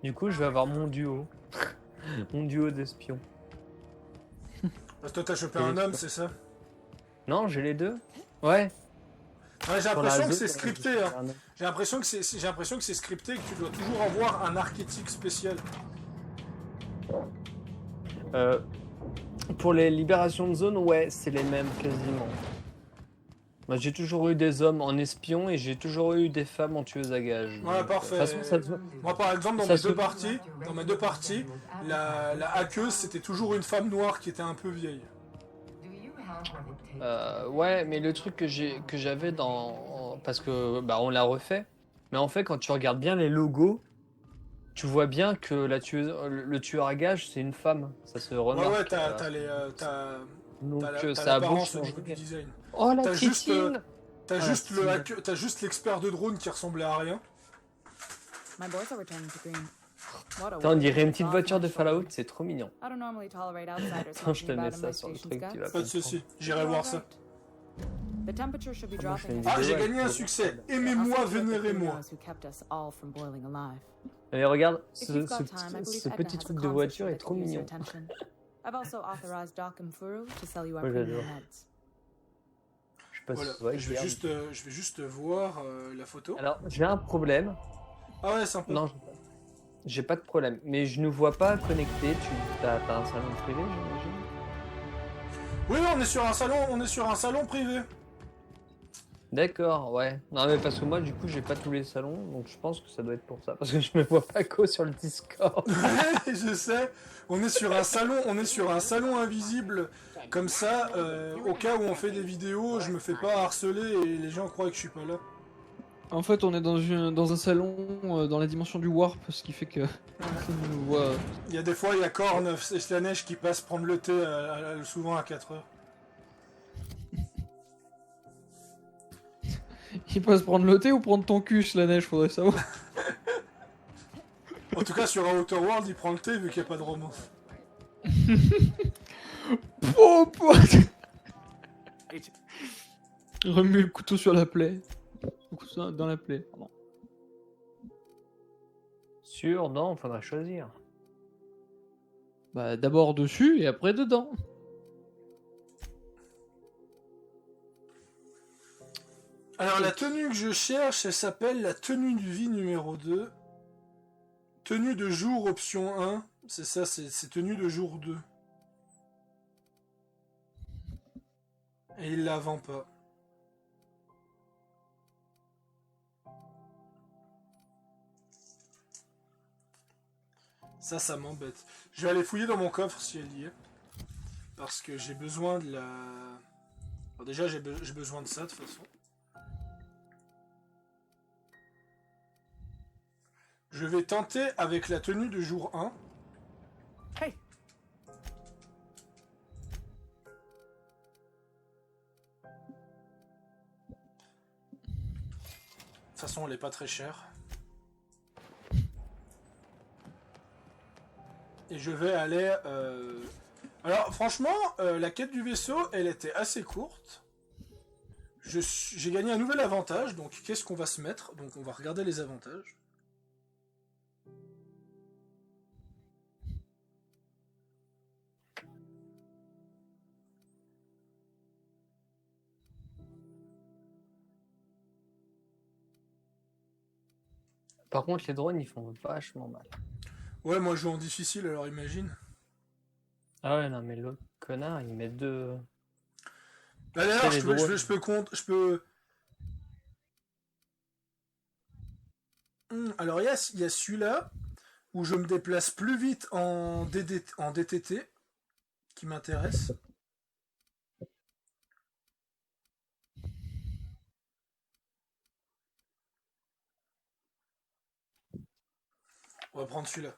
Du coup, je vais avoir mon duo. Mon duo d'espions. Parce que toi, t'as chopé un homme, c'est ça? Non, j'ai les deux. Ouais. Ouais, j'ai l'impression que c'est scripté. Hein. J'ai l'impression que c'est scripté et que tu dois toujours avoir un archétype spécial. Pour les libérations de zone, ouais, c'est les mêmes quasiment. Moi, j'ai toujours eu des hommes en espion et j'ai toujours eu des femmes en tueuses à gages. Ouais, parfait. Moi, par exemple, dans mes deux parties, la hackeuse, c'était toujours une femme noire qui était un peu vieille. Ouais, mais le truc que j'avais dans... Parce que, bah, on l'a refait. Mais en fait, quand tu regardes bien les logos, tu vois bien que le tueur à gages, c'est une femme. Ça se remarque. Ouais, t'as les... Donc ça a beaucoup changé changé. du design. Oh la Titine. T'as juste l'expert de drone qui ressemblait à rien. Attends, on dirait une petite voiture de Fallout, c'est trop mignon. Attends, je te mets ça sur le truc, tu vas Pas de soucis, j'irai voir ça. Ah, j'ai gagné un succès. Aimez-moi, vénérez-moi. Et regarde, ce petit truc de voiture est trop mignon. Moi, j'adore. Je sais pas Voilà, si ouais, je vais juste voir la photo. Alors, j'ai un problème. Ah ouais, sympa. Non, j'ai pas de problème. Mais je ne vois pas connecté. T'as un salon privé, j'imagine? Oui, on est sur un salon privé. D'accord, ouais. Non, mais parce que moi, du coup, j'ai pas tous les salons. Donc, je pense que ça doit être pour ça. Parce que je me vois pas sur le Discord. Je sais. On est sur un salon invisible. Comme ça, au cas où on fait des vidéos, je me fais pas harceler et les gens croient que je suis pas là. En fait, on est dans un salon dans la dimension du Warp, ce qui fait que... on nous voit... Il y a des fois, il y a Korn et Slanesh qui passent prendre le thé souvent à 4h. Il passe prendre le thé ou prendre ton cul, Slanesh, faudrait savoir. En tout cas, sur Outer World, il prend le thé vu qu'il n'y a pas de romance. Oh, remue le couteau sur la plaie. Le couteau dans la plaie, pardon. Sûr, non, faudra choisir. Bah, d'abord dessus et après dedans. Alors, la tenue que je cherche, elle s'appelle la tenue de vie numéro 2. Tenue de jour option 1. C'est ça, c'est tenue de jour 2. Et il la vend pas. Ça m'embête. Je vais aller fouiller dans mon coffre si elle y est. Parce que j'ai besoin de la... Alors déjà, j'ai besoin de ça, de toute façon. Je vais tenter avec la tenue de jour 1. Hey. De toute façon, elle est pas très chère. Et je vais aller... Alors, franchement, la quête du vaisseau, elle était assez courte. J'ai gagné un nouvel avantage, donc qu'est-ce qu'on va se mettre? Donc on va regarder les avantages. Par contre, les drones, ils font vachement mal. Ouais, moi je joue en difficile, alors imagine. Ah ouais, non, mais l'autre connard, il met deux... Bah d'ailleurs, je peux... Alors il y a celui-là, où je me déplace plus vite en DTT, qui m'intéresse. On va prendre celui-là.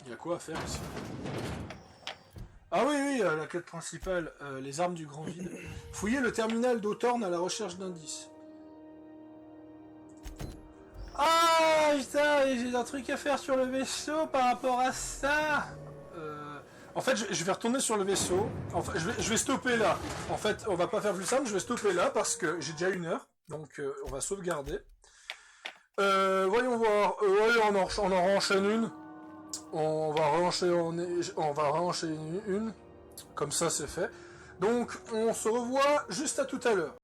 Il y a quoi à faire ici? Ah oui, la quête principale, les armes du grand vide. Fouillez le terminal d'Hawthorne à la recherche d'indices. Ah putain, j'ai un truc à faire sur le vaisseau par rapport à ça. En fait, je vais retourner sur le vaisseau. Enfin, je vais stopper là. En fait, on va pas faire plus simple, je vais stopper là parce que j'ai déjà 1 heure. Donc, on va sauvegarder. Voyons voir. Ouais, on en enchaîne une. On va réenchaîner une. Comme ça, c'est fait. Donc, on se revoit juste à tout à l'heure.